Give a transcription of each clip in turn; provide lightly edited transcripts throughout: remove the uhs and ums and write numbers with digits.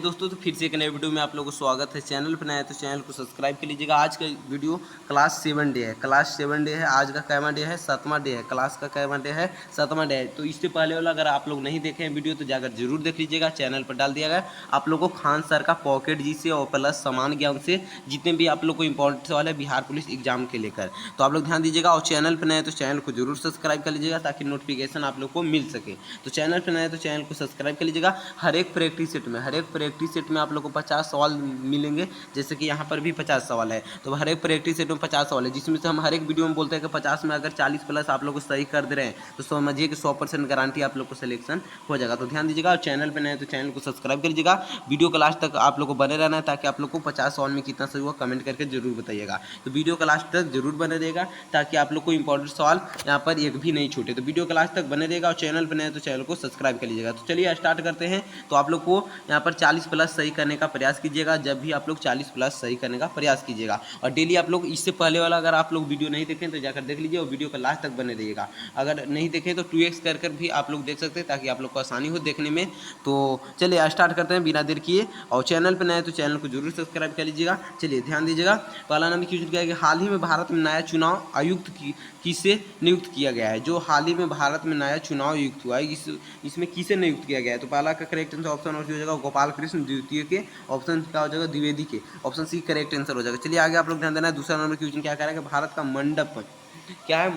दोस्तों तो फिर से एक नए वीडियो में आप लोगों को स्वागत है। चैनल पर नया है तो चैनल को सब्सक्राइब कर लीजिएगा। आज का वीडियो क्लास 7 डे है। क्लास 7 डे है। आज का कैवा डे है? 7वां डे है। क्लास का कैवा डे है? 7वां डे है। तो इससे पहले वाला अगर आप लोग नहीं देखे हैं वीडियो तो जाकर जरूर देख लीजिएगा। चैनल पर डाल दिया गया आप लोग को खान सर का पॉकेट जी से और प्लस समान ज्ञान से जितने भी आप लोग को इंपॉर्टेंट सवाल है बिहार पुलिस एग्जाम के लेकर, तो आप लोग ध्यान दीजिएगा। और चैनल पर नए हैं तो चैनल को जरूर सब्सक्राइब कर लीजिएगा ताकि नोटिफिकेशन आप लोग को मिल सके। तो चैनल पर नए हैं तो चैनल को सब्सक्राइब कर लीजिएगा। हर एक प्रैक्टिस सेट में आप लोग को 50 सवाल मिलेंगे। जैसे कि यहाँ पर भी 50 सवाल है, तो हर एक प्रैक्टिस सेट में 50 सवाल है, जिसमें से हम हर एक वीडियो में बोलते हैं कि 50 में अगर 40 प्लस आप लोग को सही कर दे रहे हैं तो समझिए कि 100% गारंटी आप लोग को सिलेक्शन हो जाएगा। तो ध्यान दीजिएगा। और चैनल पर नए हैं तो चैनल को सब्सक्राइब कर लीजिएगा। वीडियो को लास्ट तक आप लोग को बने रहना है ताकि आप लोग को 50 सवाल में कितना सही हुआ कमेंट करके जरूर बताइएगा। तो वीडियो का लास्ट तक जरूर बने रहेगा ताकि आप लोग को इंपॉर्टेंट सवाल यहाँ पर एक भी नहीं छूटे। तो वीडियो का लास्ट तक बने रहेगा और चैनल पर नए हैं तो चैनल को सब्सक्राइब कर लीजिएगा। तो चलिए स्टार्ट करते हैं। तो आप लोग को यहाँ पर 40 प्लस सही करने का प्रयास कीजिएगा। जब भी आप लोग 40 प्लस सही करने का प्रयास कीजिएगा और डेली आप लोग इससे पहले वाला अगर आप लोग वीडियो नहीं देखें तो जाकर देख लीजिए और वीडियो का लास्ट तक बने रहिएगा। अगर नहीं देखें तो 2x कर भी आप लोग देख सकते हैं ताकि आप लोग को आसानी हो देखने में। तो चलिए स्टार्ट करते हैं बिना देर किए। और चैनल पर नए हैं तो चैनल को जरूर सब्सक्राइब कर लीजिएगा। चलिए ध्यान दीजिएगा। पहला नंबर क्वेश्चन क्या है कि हाल ही में भारत में नया चुनाव आयुक्त किसे नियुक्त किया गया है? जो हाल ही में भारत में नया चुनाव आयुक्त हुआ है इसमें किसे नियुक्त किया गया है? तो पहला का करेक्ट आंसर ऑप्शन और हो जाएगा गोपाल कृष्ण, द्वितीय के ऑप्शन क्या हो जाएगा द्विवेदी के, ऑप्शन सी करेक्ट आंसर हो जाएगा। चलिए आगे आप लोग ध्यान देना है। दूसरा नंबर क्वेश्चन क्या कह रहा है कि भारत का मंडप क्या है?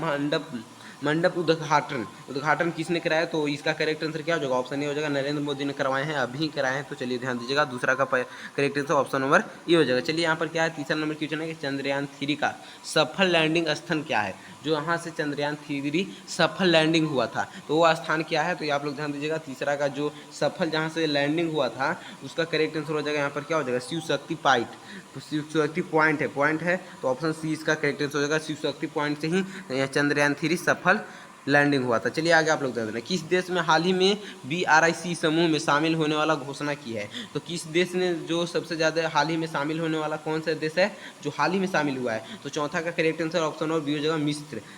मंडप उद्घाटन किसने कराया? तो इसका करेक्ट आंसर क्या हो जाएगा? ऑप्शन ए हो जाएगा नरेंद्र मोदी ने करवाए हैं, अभी कराए हैं। तो चलिए ध्यान दीजिएगा। दूसरा का correct answer option number A हो जाएगा। चलिए यहाँ पर क्या है? तीसरा नंबर क्वेश्चन है कि चंद्रयान 3 का सफल लैंडिंग स्थान क्या है? जो यहाँ से चंद्रयान 3 सफल लैंडिंग हुआ था तो वो स्थान क्या है? तो ये आप लोग ध्यान दीजिएगा। तीसरा का जो सफल जहाँ से लैंडिंग हुआ था उसका करेक्ट आंसर हो जाएगा यहाँ पर क्या हो जाएगा? शिव शक्ति पॉइंट। तो शिव शक्ति पॉइंट है तो ऑप्शन सी इसका करेक्ट आंसर हो जाएगा। शिव शक्ति पॉइंट से ही चंद्रयान 3 सफल लैंडिंग हुआ था। चलिए आगे आप लोग देख रहे हैं किस देश में हाल ही में BRIC समूह में शामिल होने वाला घोषणा की है? तो किस देश ने जो सबसे ज़्यादा हाल ही में शामिल होने वाला कौन सा देश है जो हाल ही में शामिल हुआ है? तो चौथा का करेक्ट आंसर ऑप्शन और बी हो जाएगा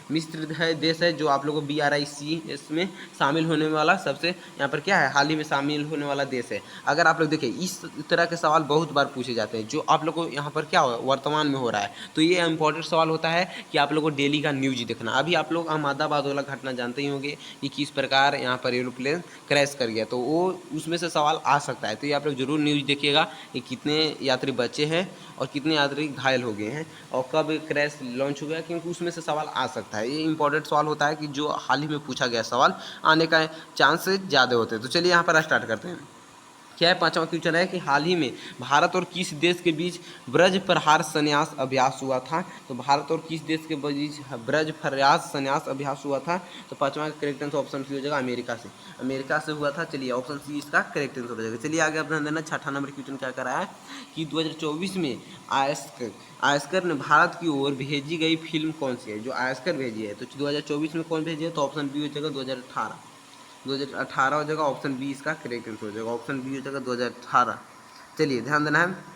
मिस्र है देश है जो आप लोगों को BRIC इसमें शामिल होने वाला सबसे यहाँ पर क्या है हाल ही में शामिल होने वाला देश है। अगर आप लोग देखें इस तरह के सवाल बहुत बार पूछे जाते हैं जो आप लोग को यहाँ पर क्या हो वर्तमान में हो रहा है। तो ये इंपॉर्टेंट सवाल होता है कि आप लोग को डेली का न्यूज देखना। अभी आप लोग अहमदाबाद वाला घटना जानते ही होंगे कि किस प्रकार यहाँ पर एरोप्लेन क्रैश कर गया, तो वो उसमें से सवाल आ सकता है। तो ये आप लोग जरूर न्यूज देखिएगा कि कितने यात्री बचे हैं और कितने यात्री घायल हो गए हैं और कब क्रैश लॉन्च हो गया, क्योंकि उसमें से सवाल आ सकता है। ये इंपॉर्टेंट सवाल होता है कि जो हाल ही में पूछा गया सवाल आने का चांस ज़्यादा होते हैं। तो चलिए यहाँ पर स्टार्ट करते हैं। क्या है? पांचवा क्वेश्चन है कि हाल ही में भारत और किस देश के बीच ब्रज प्रहार संन्यास अभ्यास हुआ था? तो भारत और किस देश के बीच ब्रज प्रहार संन्यास अभ्यास हुआ था? तो पांचवा का करेक्ट आंसर ऑप्शन सी हो जाएगा अमेरिका से हुआ था। चलिए ऑप्शन सी इसका करेक्ट आंसर हो जाएगा। चलिए आगे आप ध्यान देना। छठा नंबर क्वेश्चन क्या कर रहा है कि 2024 में आयस्कर ने भारत की ओर भेजी गई फिल्म कौन सी है? जो आयस्कर भेजी है तो 2024 में कौन भेजी है? तो ऑप्शन बी हो जाएगा 2018 हो जाएगा। ऑप्शन बी इसका करेक्ट आंसर हो जाएगा। ऑप्शन बी हो जाएगा 2018। चलिए ध्यान देना है।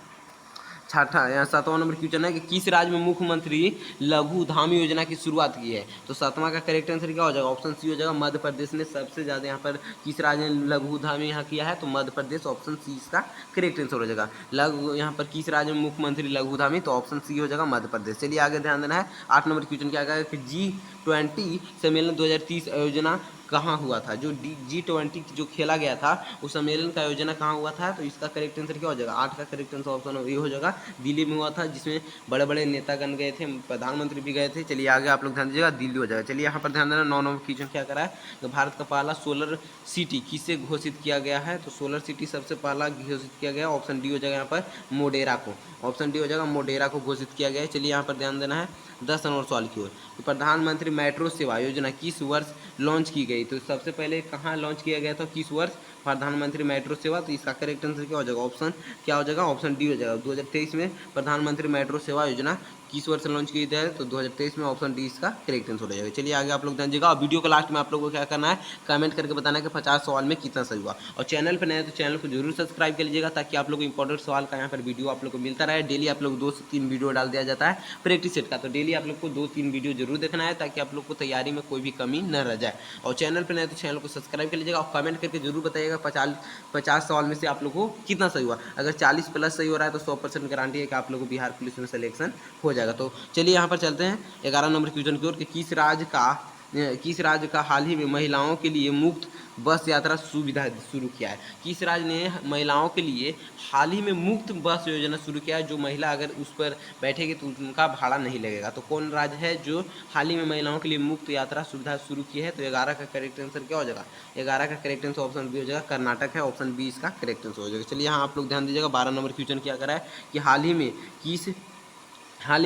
छठा यहाँ 7वां नंबर क्वेश्चन है कि किस राज्य में मुख्यमंत्री लघु धाम योजना की शुरुआत की है? तो 7वां का करेक्ट आंसर क्या हो जाएगा? ऑप्शन सी हो जाएगा मध्य प्रदेश ने सबसे ज़्यादा यहाँ पर किस राज्य ने लघु धाम यहाँ किया है? तो मध्य प्रदेश। ऑप्शन सी इसका करेक्ट आंसर हो जाएगा। लघु यहाँ पर किस राज्य में मुख्यमंत्री लघु धामी? तो ऑप्शन सी हो जाएगा मध्य प्रदेश। चलिए आगे ध्यान देना है। 8 नंबर क्वेश्चन क्या है कि G20 सम्मेलन 2030 आयोजना कहाँ हुआ था? जो G20 जो खेला गया था उस सम्मेलन का आयोजना कहाँ हुआ था? तो इसका करेक्ट आंसर क्या हो जाएगा? 8 का करेक्ट आंसर ऑप्शन ये हो जाएगा दिल्ली में हुआ था, जिसमें बड़े बड़े नेतागण गए थे, प्रधानमंत्री भी गए थे। चलिए आगे आप लोग ध्यान दीजिएगा, दिल्ली हो जाएगा। चलिए यहाँ पर ध्यान देना। 9 नंबर क्वेश्चन क्या करा है तो भारत का पहला सोलर सिटी किसे घोषित किया गया है? तो सोलर सिटी सबसे पहला घोषित किया गया ऑप्शन डी हो जाएगा यहाँ पर मोडेरा को। ऑप्शन डी हो जाएगा मोडेरा को घोषित किया गया है। चलिए यहाँ पर ध्यान देना है 10 नंबर सवाल की ओर। प्रधानमंत्री मेट्रो सेवा योजना किस वर्ष लॉन्च की गई? तो सबसे पहले कहाँ लॉन्च किया गया था? किस वर्ष प्रधानमंत्री मेट्रो सेवा? तो इसका करेक्ट आंसर क्या हो जाएगा? ऑप्शन क्या हो जाएगा? ऑप्शन डी हो जाएगा 2023 में प्रधानमंत्री मेट्रो सेवा योजना किस वर्ष लॉन्च किया है, तो 2023 में ऑप्शन डी इसका करेक्ट आंसर हो जाएगा। चलिए आगे आप लोग ध्यान दीजिएगा। और वीडियो के लास्ट में आप लोगों को क्या करना है, कमेंट करके बताना है कि 50 सवाल में कितना सही हुआ। और चैनल पर नए तो चैनल को जरूर सब्सक्राइब कर लीजिएगा, ताकि आप लोग को इंपॉर्टेंट सवाल का यहाँ पर वीडियो आप लोग को मिलता रहे। डेली आप लोग 2 से 3 वीडियो डाल दिया जाता है प्रैक्टिस सेट का, तो डेली आप लोग को 2-3 वीडियो जरूर देखना है, ताकि आप लोग को तैयारी में कोई भी कमी न रह जाए। और चैनल पर नए तो चैनल को सब्सक्राइब कर लीजिएगा और कमेंट करके जरूर बताइएगा 50 सवाल में से आप लोग को कितना सही हुआ। अगर 40 प्लस सही हो रहा है तो 100% गारंटी है कि आप लोग को बिहार पुलिस में सिलेक्शन हो जाएगा। तो चलिए यहाँ पर चलते हैं 11 नंबर क्वेश्चन की ओर कि किस राज्य का हाल ही में महिलाओं के लिए मुफ्त बस यात्रा सुविधा शुरू किया है। किस राज्य ने महिलाओं के लिए हाल ही में मुफ्त बस योजना शुरू किया है, जो महिला अगर उस पर बैठेगी तो उनका भाड़ा नहीं लगेगा। तो कौन राज्य है जो हाल ही में महिलाओं के लिए मुफ्त यात्रा सुविधा शुरू की है, तो 11 का करेक्ट आंसर क्या हो जाएगा, 11 का करेक्ट आंसर ऑप्शन बी हो जाएगा, कर्नाटक है। ऑप्शन बी इसका करेक्ट आंसर हो जाएगा। चलिए यहाँ आप लोग ध्यान दीजिएगा। 12 नंबर क्वेश्चन क्या करा है कि हाल ही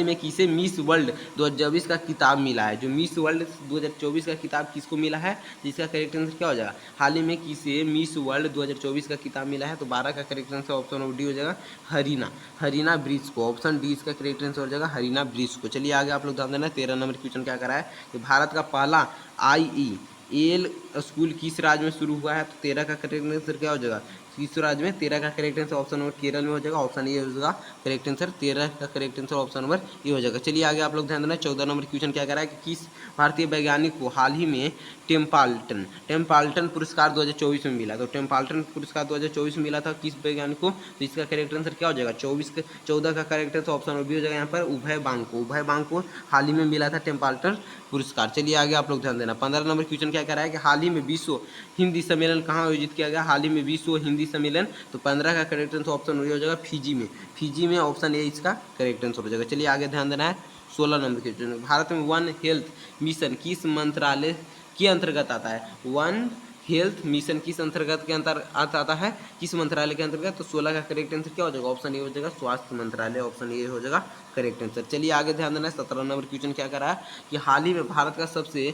में किसे मिस वर्ल्ड 2024 का किताब मिला है। जो मिस वर्ल्ड 2024 का किताब किसको मिला है, जिसका करेक्ट आंसर क्या हो जाएगा, हाल ही में किसे मिस वर्ल्ड 2024 का किताब मिला है, तो 12 का करेक्ट आंसर ऑप्शन डी हो जाएगा, हरीना ब्रिज को। ऑप्शन डी इसका करेक्ट आंसर हो जाएगा, हरीना ब्रिज को। चलिए आगे आप लोग ध्यान देना। 13 नंबर क्वेश्चन क्या करा है कि भारत का पहला IEL स्कूल किस राज्य में शुरू हुआ है, तो 13 का करेक्ट आंसर क्या हो जाएगा, किस राज्य में, 13 का correct answer option number Kerala में हो जाएगा। ऑप्शन ए हो जाएगा करेक्ट आंसर, 13 का correct answer option number A हो जाएगा। चलिए आगे आप लोग ध्यान देना। 14 नंबर क्वेश्चन क्या कह रहा है कि किस भारतीय वैज्ञानिक को हाल ही में टेम्पल्टन पुरस्कार 2024 में मिला। तो टेम्पल्टन पुरस्कार 2024 में मिला था किस वैज्ञानिक को, तो इसका करेक्ट आंसर क्या हो जाएगा, 14 का करेक्ट आंसर ऑप्शन बी हो जाएगा यहाँ पर, उभय बांग को हाल ही में मिला था टेम्पल्टन पुरस्कार। चलिए आगे आप लोग ध्यान देना। 15 नंबर क्वेश्चन क्या कह रहा है कि हाल ही में विश्व हिंदी सम्मेलन कहाँ आयोजित किया गया, हाल ही में विश्व हिंदी सम्मेलन, तो 15 का करेक्ट आंसर ऑप्शन हो जाएगा फिजी में। ऑप्शन ए इसका करेक्ट आंसर हो जाएगा। चलिए आगे ध्यान देना है। 16 नंबर क्वेश्चन, भारत में वन हेल्थ मिशन किस मंत्रालय के अंतर्गत आता है। वन हेल्थ मिशन किस अंतर्गत के अंतर्गत आता है, किस मंत्रालय के अंतर्गत, तो 16 का करेक्ट आंसर क्या हो जाएगा, ऑप्शन ए हो जाएगा, स्वास्थ्य मंत्रालय। ऑप्शन ए हो जाएगा करेक्ट आंसर। चलिए आगे ध्यान देना है। 17 नंबर क्वेश्चन क्या कर रहा है कि हाल ही में भारत का सबसे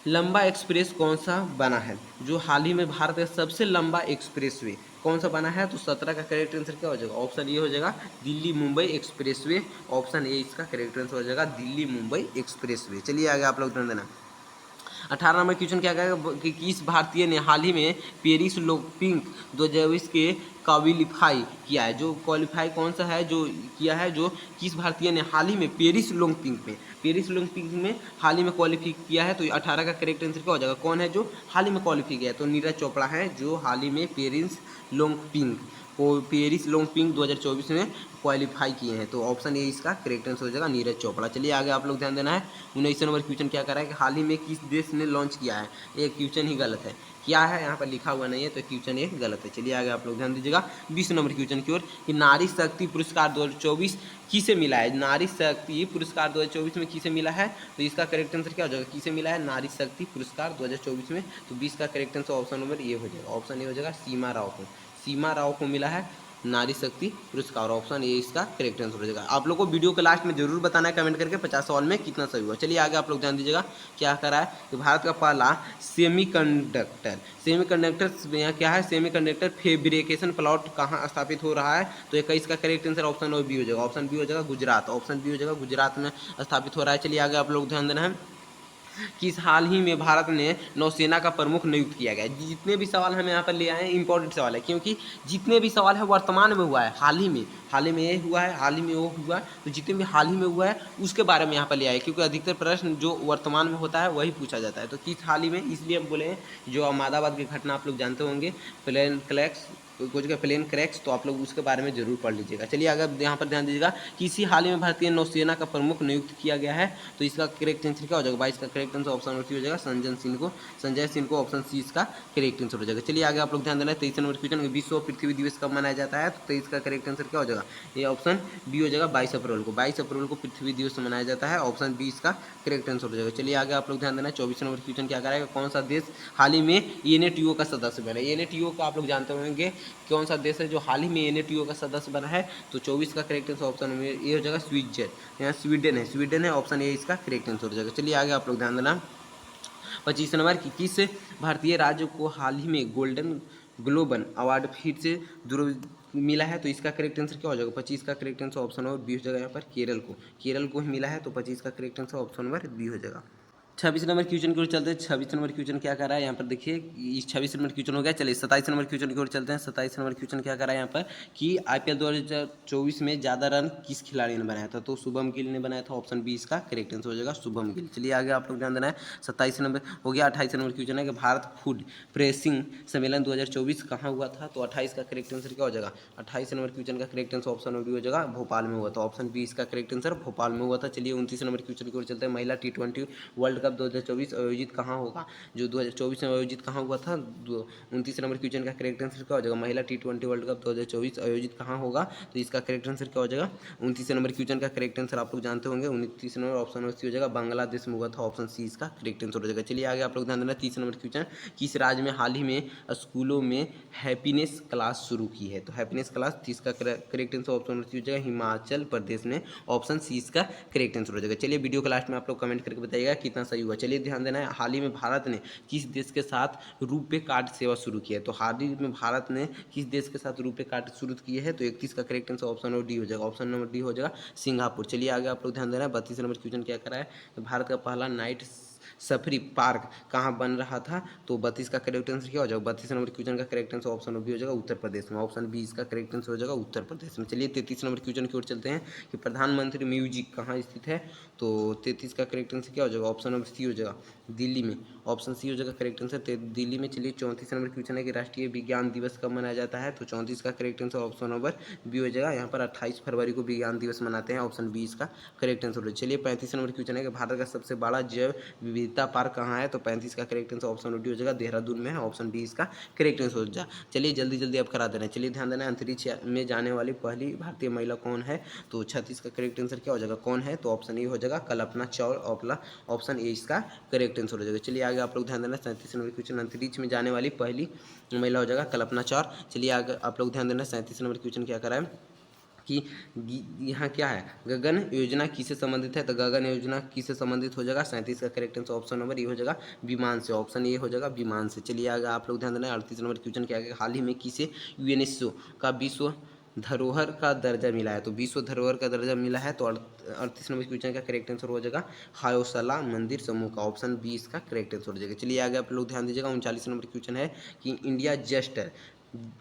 लंबा एक्सप्रेस कौन सा बना है। जो हाल ही में भारत का सबसे लंबा एक्सप्रेसवे कौन सा बना है, तो 17 का करेक्ट आंसर क्या हो जाएगा, ऑप्शन ए हो जाएगा, Delhi Mumbai expressway. Option A इसका करेक्ट आंसर हो जाएगा, दिल्ली मुंबई एक्सप्रेसवे। चलिए आगे आप लोग ध्यान देना। 18 नंबर क्वेश्चन क्या कहेगा कि किस भारतीय ने हाल ही में पेरिस ओलंपिक 2024 के क्वालिफाई किया है। जो क्वालिफाई कौन सा है जो किया है, जो किस भारतीय ने हाल ही में पेरिस ओलंपिक में हाल ही में क्वालिफाई किया है, तो 18 का करेक्ट आंसर क्या हो जाएगा, कौन है जो हाल ही में क्वालिफाई किया है, तो नीरज चोपड़ा है जो हाल ही में पेरिस ओलंपिक 2024 में क्वालिफाई किए हैं। तो ऑप्शन ए इसका करेक्ट आंसर हो जाएगा, नीरज चोपड़ा। चलिए आगे आप लोग ध्यान देना है। 19 नंबर क्वेश्चन क्या कर रहा है कि हाल ही में किस देश ने लॉन्च किया है। ये क्वेश्चन ही गलत है, क्या है यहाँ पर लिखा हुआ नहीं है, तो क्वेश्चन ये गलत है। चलिए आगे आप लोग ध्यान दीजिएगा। 20 नंबर क्वेश्चन की ओर कि नारी शक्ति पुरस्कार 2024 किसे मिला है। नारी शक्ति पुरस्कार 2024 में किसे मिला है, तो इसका करेक्ट आंसर क्या हो जाएगा, किसे मिला है, नारी शक्ति पुरस्कार 2024 में। तो 20 का correct answer option number A हो जाएगा। ऑप्शन ए हो जाएगा, सीमा राव को मिला है नारी शक्ति पुरस्कार। ऑप्शन ए इसका करेक्ट आंसर हो जाएगा। आप लोग को वीडियो के लास्ट में जरूर बताना है कमेंट करके 50 सवाल में कितना सही हुआ। चलिए आगे आप लोग ध्यान दीजिएगा। क्या करा है कि भारत का पहला सेमीकंडक्टर यहाँ क्या है, सेमीकंडक्टर फैब्रिकेशन प्लांट कहाँ स्थापित हो रहा है, तो 21 का करेक्ट आंसर ऑप्शन बी हो जाएगा। ऑप्शन बी हो जाएगा गुजरात। ऑप्शन बी हो जाएगा गुजरात में स्थापित हो रहा है। चलिए आगे आप लोग ध्यान देना है। किस हाल ही में भारत ने नौसेना का प्रमुख नियुक्त किया गया। जितने भी सवाल हम यहाँ पर ले आए हैं इंपॉर्टेंट सवाल है, क्योंकि जितने भी सवाल है वर्तमान में हुआ है, हाल ही में ये हुआ है, हाल ही में वो हुआ है, तो जितने भी हाल ही में हुआ है उसके बारे में यहाँ पर ले आए, क्योंकि अधिकतर प्रश्न जो वर्तमान में होता है वही पूछा जाता है। तो किस हाल ही में, इसलिए हम बोले जो अहमदाबाद की घटना आप लोग जानते होंगे, प्लेन क्रैक्स, तो आप लोग उसके बारे में जरूर पढ़ लीजिएगा। चलिए अगर यहाँ पर ध्यान दीजिएगा कि इसी हाल ही में भारतीय नौसेना का प्रमुख नियुक्त किया गया है, तो इसका करेक्ट आंसर क्या हो जाएगा, 22 का करेक्ट आंसर ऑप्शन हो जाएगा संजय सिंह को। ऑप्शन सी इसका करेक्ट आंसर हो जाएगा। चलिए आगे आप लोग ध्यान देना है। 23 नंबर क्वेश्चन, विश्व पृथ्वी दिवस कब मनाया जाता है, तो 23 का करेक्ट आंसर क्या हो जाएगा, ये ऑप्शन बी हो जाएगा, 22 अप्रैल को। 22 अप्रैल को पृथ्वी दिवस मनाया जाता है। ऑप्शन बी इसका करेक्ट आंसर हो जाएगा। चलिए आगे आप लोग ध्यान देना। 24 नंबर क्वेश्चन क्या करेगा, कौन सा देश हाल ही में एनएटीओ का सदस्य बना है। एनएटीओ का आप लोग जानते होंगे कौन सा देश है जो हाल ही में एनएटीओ का सदस्य बना है, तो 24 का करेक्ट आंसर ऑप्शन में ए हो जाएगा, यहाँ स्वीडन है। ऑप्शन ए इसका करेक्ट आंसर हो जाएगा। चलिए आगे आप लोग ध्यान देना। 25 नंबर की किस भारतीय राज्य को हाल ही में गोल्डन ग्लोब अवार्ड फिर से मिला है तो इसका करेक्ट आंसर क्या हो जाएगा? 25 का correct answer option number B हो जाएगा। यहाँ पर केरल को ही मिला है तो 25 का correct answer option number B हो जाएगा। 26 नंबर क्वेश्चन की ओर चलते हैं। 26 नंबर क्वेश्चन क्या कर रहा है यहाँ पर देखिए, 26 नंबर क्वेश्चन हो गया। चलिए 27 नंबर क्वेश्चन की ओर चलते हैं। 27 नंबर क्वेश्चन क्या कर रहा है यहाँ पर कि IPL 2024 में ज़्यादा रन किस खिलाड़ी ने बनाया था? तो शुभम गिल ने बनाया था। ऑप्शन बी इसका करेक्ट आंसर हो जाएगा, शुभम गिल। चलिए आगे आप लोग ध्यान देना है। 27 नंबर हो गया। 28 नंबर क्वेश्चन है कि भारत फूड प्रेसिंग सम्मेलन 2024 कहाँ हुआ था? तो 28 का करेक्ट आंसर क्या हो जाएगा? 28 नंबर क्वेश्चन का करेक्ट आंसर ऑप्शन बी हो जाएगा, भोपाल में हुआ था। ऑप्शन बी इसका करेक्ट आंसर भोपाल में हुआ था। चलिए 29 नंबर क्वेश्चन की ओर चलते हैं। महिला T20 वर्ल्ड कप 2024 आयोजित कहाँ होगा? जो 2024 में आयोजित कहाँ हुआ था? 29 नंबर क्वेश्चन का करेक्ट आंसर क्या हो जाएगा? महिला T20 वर्ल्ड कप 2024 आयोजित कहाँ होगा? तो इसका करेक्ट आंसर क्या हो जाएगा? 29 नंबर क्वेश्चन का करेक्ट आंसर आप लोग जानते होंगे। 29 नंबर ऑप्शन नंबर सी हो जाएगा, बांग्लादेश में हुआ था। ऑप्शन सी इसका करेक्ट आंसर हो जाएगा। चलिए आगे आप लोग ध्यान देना। 30 नंबर क्वेश्चन, किस राज्य में हाल ही में स्कूलों में हैप्पीनेस क्लास शुरू की है? तो हैप्पीनेस क्लास 30 का correct answer option number C हो जाएगा, हिमाचल प्रदेश में। ऑप्शन सी इसका करेक्ट आंसर हो जाएगा। चलिए वीडियो के लास्ट में आप लोग कमेंट करके बताइएगा कितना सही हुआ। चलिए ध्यान देना है, हाल ही में भारत ने किस देश के साथ रुपे कार्ड सेवा शुरू की है? तो हाल ही में भारत ने किस देश के साथ रुपे कार्ड शुरू की है? तो 31 का correct answer option number D हो जाएगा। ऑप्शन नंबर डी हो जाएगा, सिंगापुर। चलिए आगे आप लोग ध्यान देना है। 32 नंबर क्वेश्चन क्या कर रहा है? भारत का पहला नाइट सफरी पार्क कहाँ बन रहा था? तो 32 का करेक्ट आंसर क्या हो जाएगा? 32 नंबर क्वेश्चन का correct answer option number B हो जाएगा, उत्तर प्रदेश में। ऑप्शन बी इसका करेक्ट आंसर हो जाएगा, उत्तर प्रदेश में। चलिए 33 नंबर क्वेश्चन की ओर चलते हैं कि प्रधानमंत्री म्यूजिक कहाँ स्थित है? तो 33 का करेक्ट आंसर क्या हो जाएगा? ऑप्शन नंबर सी हो जाएगा, दिल्ली में। ऑप्शन सी हो जाएगा करेक्ट आंसर, दिल्ली में। चलिए 34 नंबर क्वेश्चन है कि राष्ट्रीय विज्ञान दिवस कब मनाया जाता है? तो 34 का correct answer option number B हो जाएगा। यहाँ पर 28 फरवरी को विज्ञान दिवस मनाते हैं। ऑप्शन बी इसका करेक्ट आंसर हो जाएगा। चलिए 35 नंबर क्वेश्चन है कि भारत का सबसे बड़ा जैव विविधता पार्क कहाँ है? तो 35 का करेक्ट आंसर ऑप्शन डी हो जाएगा, देहरादून में है। ऑप्शन बी इसका करेक्ट आंसर हो जाएगा। चलिए जल्दी जल्दी आप करा दे रहे हैं। चलिए ध्यान देना, अंतरिक्ष में जाने वाली पहली भारतीय महिला कौन है? तो 36 का करेक्ट आंसर क्या हो जाएगा? कौन है? तो ऑप्शन ए हो जाएगा, कल्पना चावला। ऑप्शन ए इसका करेक्ट आंसर हो जाएगा। चलिए आगे आप लोग ध्यान देना। 37 नंबर क्वेश्चन, अंतरिक्ष में जाने वाली पहली महिला हो जाएगा कल्पना चावला। चलिए आगे आप लोग ध्यान देना। 37 नंबर क्वेश्चन क्या करा है कि यहाँ क्या है, गगन योजना किससे संबंधित है? तो गगन योजना किससे संबंधित हो जाएगा? 37 का करेक्ट आंसर ऑप्शन नंबर ये हो जाएगा, विमान से। ऑप्शन ये हो जाएगा, विमान से। चलिए आगे आप लोग ध्यान देना। 38 नंबर क्वेश्चन क्या है? हाल ही में किसे यूनेस्को का विश्व धरोहर का दर्जा मिला है? तो विश्व धरोहर का दर्जा मिला है। तो 38 नंबर क्वेश्चन का करेक्ट आंसर हो जाएगा, हायोसला मंदिर समूह का। ऑप्शन बी इसका करेक्ट आंसर हो जाएगा। चलिए आगे आप लोग ध्यान दीजिएगा। 39 नंबर क्वेश्चन है कि इंडिया जस्ट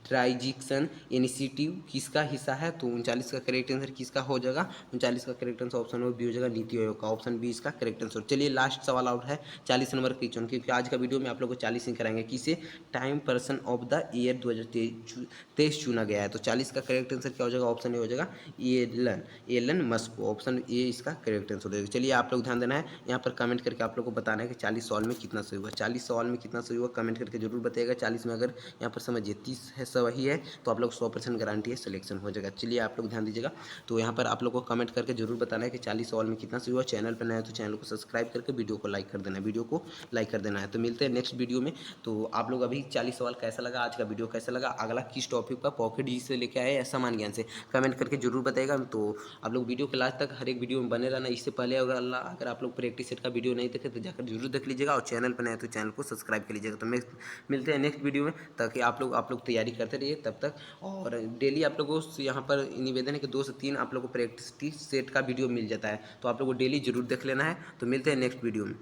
ट्रांजिशन इनिशिएटिव किसका हिस्सा है? तो 39 का करेक्ट आंसर किसका हो जाएगा? 39 का correct answer option number B हो जाएगा, नीति आयोग का। ऑप्शन बी इसका करेक्ट आंसर। चलिए लास्ट सवाल आउट है 40 नंबर क्वेश्चन, क्योंकि आज का वीडियो में आप लोग को 40 ही कराएंगे। किसे time person of the year 2023 चुना गया है? तो 40 का करेक्ट आंसर क्या हो जाएगा? ऑप्शन ए हो जाएगा, एलन मस्क। ऑप्शन ए इसका करेक्ट आंसर हो जाएगा। चलिए आप लोग ध्यान देना है, यहाँ पर कमेंट करके आप लोग को बताना है कि 40 सवाल में कितना सही हुआ। 40 सवाल में कितना सही हुआ कमेंट करके जरूर बताइएगा। 40 में अगर यहाँ पर समझिए 30 है सही है तो आप लोग 100% गारंटी है सिलेक्शन हो जाएगा। चलिए आप लोग ध्यान दीजिएगा। तो यहाँ पर आप लोग को कमेंट करके जरूर बताना है कि 40 सवाल में कितना सही हुआ। चैनल पर नया है तो चैनल को सब्सक्राइब करके वीडियो को लाइक कर देना है। तो मिलते हैं नेक्स्ट वीडियो में। तो आप लोग अभी 40 सवाल कैसा लगा, आज का वीडियो कैसा लगा, अगला किस टॉपिक पर पॉकेट जी से लेके आए या सामान्य ज्ञान से, कमेंट करके जरूर बताइएगा। तो आप लोग वीडियो के लास्ट तक हर एक वीडियो में बने रहना। इससे पहले अगर आप लोग प्रैक्टिस सेट का वीडियो नहीं देखे तो जाकर जरूर देख लीजिएगा, और चैनल पर नया है तो चैनल को सब्सक्राइब कर लीजिएगा। तो मिलते हैं नेक्स्ट वीडियो में, ताकि आप लोग तैयारी करते रहिए तब तक। और डेली आप लोगों को यहाँ पर निवेदन है कि 2 से 3 आप लोगों को प्रैक्टिस सेट का वीडियो मिल जाता है, तो आप लोगों को डेली जरूर देख लेना है। तो मिलते हैं नेक्स्ट वीडियो में।